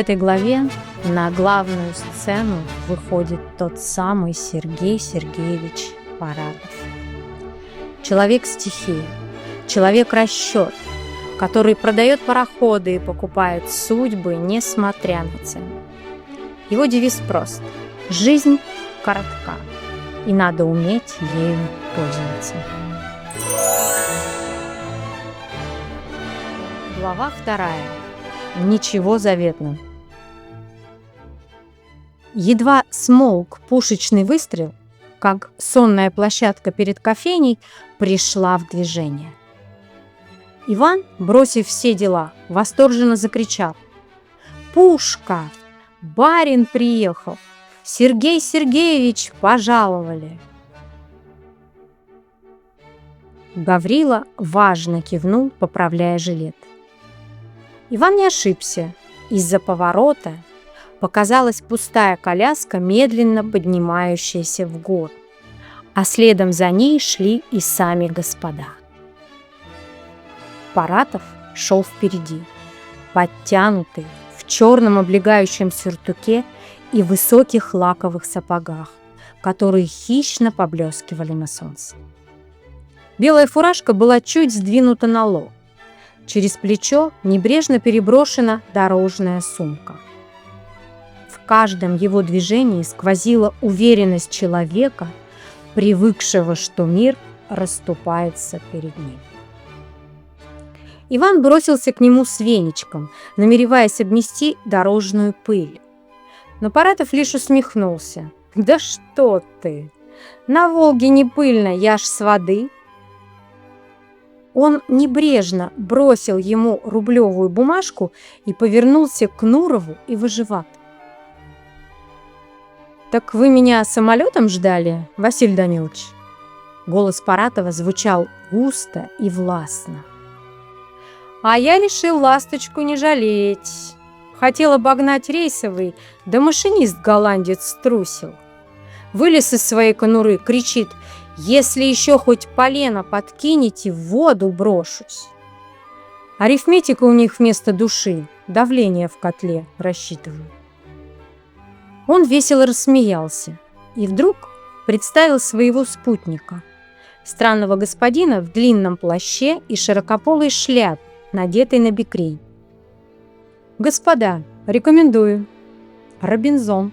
этой главе на главную сцену выходит тот самый Сергей Сергеевич Паратов. Человек-стихия, человек-расчет, который продает пароходы и покупает судьбы, несмотря на цену. Его девиз прост: жизнь коротка, и надо уметь ею пользоваться. Глава 2. Ничего заветного. Едва смолк пушечный выстрел, как сонная площадка перед кофейней пришла в движение. Иван, бросив все дела, восторженно закричал: «Пушка! Барин приехал! Сергей Сергеевич пожаловали!» Гаврила важно кивнул, поправляя жилет. Иван не ошибся. Из-за поворота показалась пустая коляска, медленно поднимающаяся в гору, а следом за ней шли и сами господа. Паратов шел впереди, подтянутый, в черном облегающем сюртуке и высоких лаковых сапогах, которые хищно поблескивали на солнце. Белая фуражка была чуть сдвинута на лоб. Через плечо небрежно переброшена дорожная сумка. В каждом его движении сквозила уверенность человека, привыкшего, что мир расступается перед ним. Иван бросился к нему с веничком, намереваясь обмести дорожную пыль. Но Паратов лишь усмехнулся. «Да что ты! На Волге не пыльно, я ж с воды!» Он небрежно бросил ему рублевую бумажку и повернулся к Нурову и Выживатому. «Так вы меня самолетом ждали, Василий Данилович?» Голос Паратова звучал густо и властно. «А я решил ласточку не жалеть. Хотел обогнать рейсовый, да машинист-голландец струсил. Вылез из своей конуры, кричит: «Если еще хоть полено подкинете, в воду брошусь». Арифметика у них вместо души, давление в котле рассчитываю. Он весело рассмеялся и вдруг представил своего спутника, странного господина в длинном плаще и широкополой шляпе, надетой на бекрень. «Господа, рекомендую. Робинзон».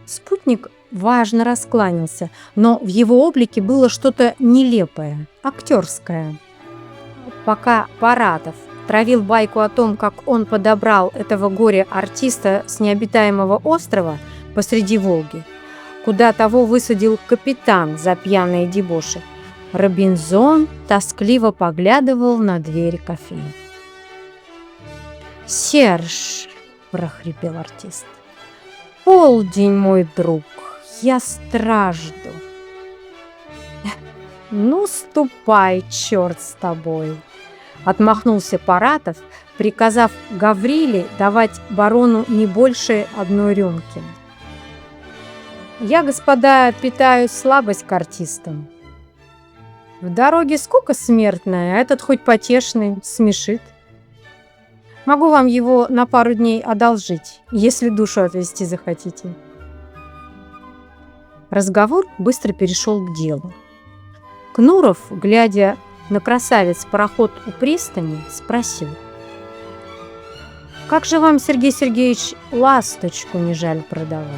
Спутник важно раскланялся, но в его облике было что-то нелепое, актерское. Пока Паратов травил байку о том, как он подобрал этого горе-артиста с необитаемого острова посреди Волги, куда того высадил капитан за пьяные дебоши, Робинзон тоскливо поглядывал на двери кофейни. «Серж!» – прохрипел артист. «Полдень, мой друг, я стражду». «Ну, ступай, черт с тобой!» – отмахнулся Паратов, приказав Гавриле давать барону не больше одной рюмки. «Я, господа, питаю слабость к артистам. В дороге скука смертная, а этот хоть потешный, смешит. Могу вам его на пару дней одолжить, если душу отвести захотите». Разговор быстро перешел к делу. Кнуров, глядя на красавец-пароход у пристани, спросил: «Как же вам, Сергей Сергеевич, ласточку не жаль продавать?»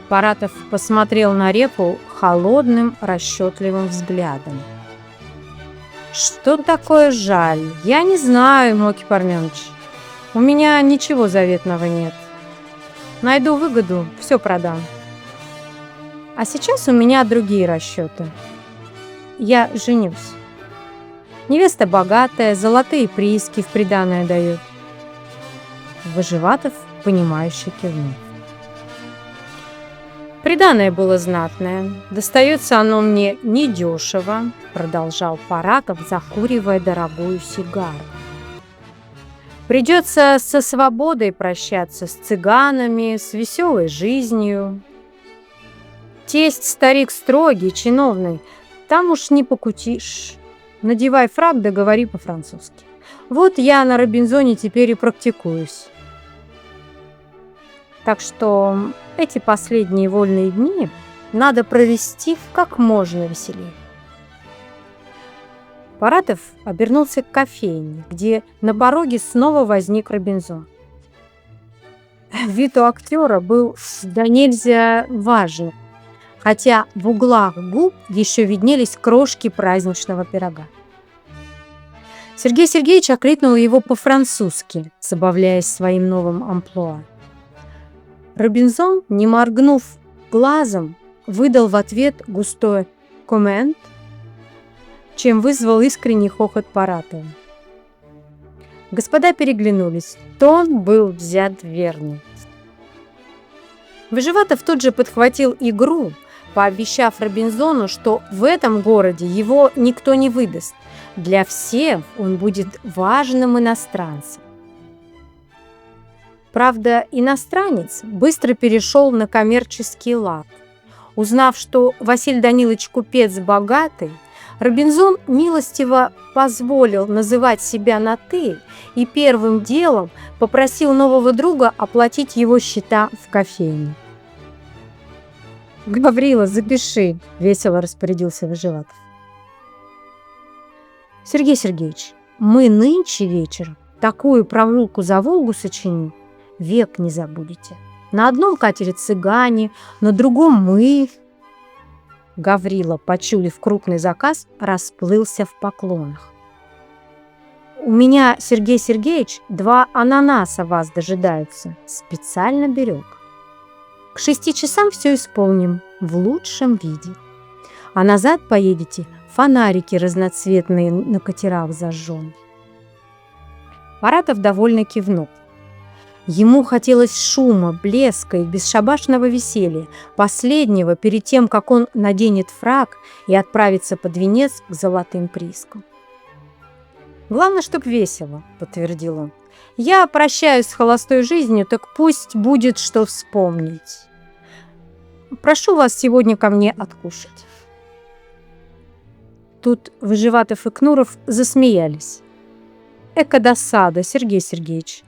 Паратов посмотрел на репу холодным, расчетливым взглядом. «Что такое жаль? Я не знаю, Моки Парменович. У меня ничего заветного нет. Найду выгоду, все продам. А сейчас у меня другие расчеты. Я женюсь. Невеста богатая, золотые прииски в приданое дает». Выживатов, понимающе кивнул. «Приданое было знатное. Достается оно мне недешево», – продолжал Паратов, закуривая дорогую сигару. «Придется со свободой прощаться, с цыганами, с веселой жизнью. Тесть старик строгий, чиновный, там уж не покутишь. Надевай фрак да говори по-французски. Вот я на Робинзоне теперь и практикуюсь. Так что эти последние вольные дни надо провести как можно веселее. Паратов обернулся к кофейне, где на пороге снова возник Робинзон. Вид у актера был да нельзя важен, хотя в углах губ еще виднелись крошки праздничного пирога. Сергей Сергеевич окликнул его по-французски, забавляясь своим новым амплуа. Робинзон, не моргнув глазом, выдал в ответ густой коммент, чем вызвал искренний хохот Паратова. Господа переглянулись. Тон был взят верный. Выживатов тут же подхватил игру, пообещав Робинзону, что в этом городе его никто не выдаст. Для всех он будет важным иностранцем. Правда, иностранец быстро перешел на коммерческий лад. Узнав, что Василий Данилович купец богатый, Робинзон милостиво позволил называть себя на «ты» и первым делом попросил нового друга оплатить его счета в кофейне. «Гаврила, запиши», – весело распорядился Выживатов. «Сергей Сергеевич, мы нынче вечером такую прогулку за Волгу сочиним, век не забудете. На одном катере цыгане, на другом мы». Гаврила, почуяв крупный заказ, расплылся в поклонах. «У меня, Сергей Сергеевич, 2 ананаса вас дожидаются. Специально берег. К 6 часам все исполним в лучшем виде. А назад поедете, фонарики разноцветные на катерах зажжем». Паратов довольно кивнул. Ему хотелось шума, блеска и бесшабашного веселья, последнего перед тем, как он наденет фрак и отправится под венец к золотым приискам. «Главное, чтоб весело», — подтвердил он. «Я прощаюсь с холостой жизнью, так пусть будет что вспомнить. Прошу вас сегодня ко мне откушать». Тут Выживатов и Кнуров засмеялись. «Эка досада, Сергей Сергеевич.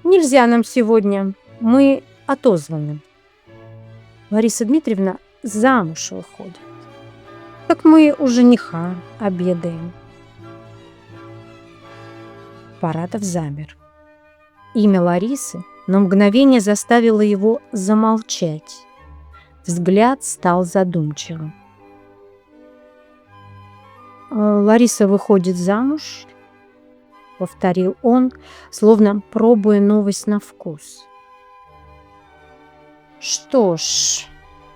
Нельзя нам сегодня, мы отозваны. Лариса Дмитриевна замуж выходит. Так мы у жениха обедаем». Паратов замер. Имя Ларисы на мгновение заставило его замолчать. Взгляд стал задумчивым. «Лариса выходит замуж?» — повторил он, словно пробуя новость на вкус. «Что ж,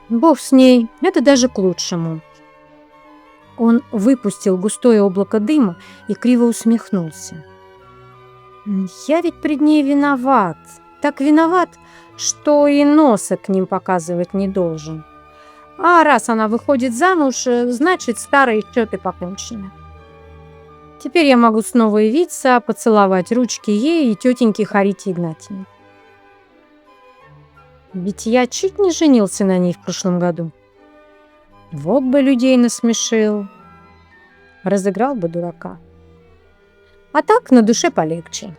бог с ней, это даже к лучшему». Он выпустил густое облако дыма и криво усмехнулся. «Я ведь пред ней виноват, так виноват, что и носа к ним показывать не должен. А раз она выходит замуж, значит, старые счеты покончены. Теперь я могу снова явиться, поцеловать ручки ей и тетеньке Харите Игнатьевне. Ведь я чуть не женился на ней в прошлом году. Вот бы людей насмешил, разыграл бы дурака. А так на душе полегче.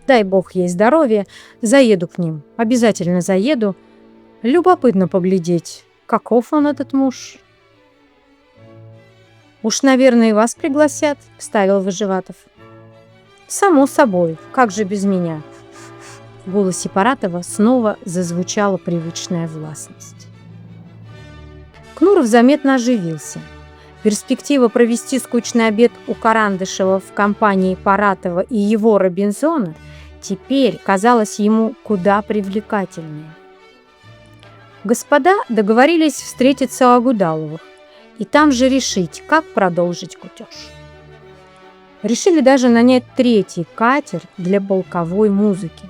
Дай бог ей здоровья, заеду к ним, обязательно заеду. Любопытно поглядеть, каков он, этот муж». «Уж, наверное, и вас пригласят», — вставил Выживатов. «Само собой, как же без меня?» В голосе Паратова снова зазвучала привычная властность. Кнуров заметно оживился. Перспектива провести скучный обед у Карандышева в компании Паратова и его Робинзона теперь казалась ему куда привлекательнее. Господа договорились встретиться у Агудаловых и там же решить, как продолжить кутеж. Решили даже нанять 3-й катер для полковой музыки.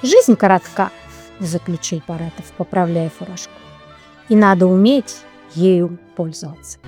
«Жизнь коротка», — заключил Паратов, поправляя фуражку, «и надо уметь ею пользоваться».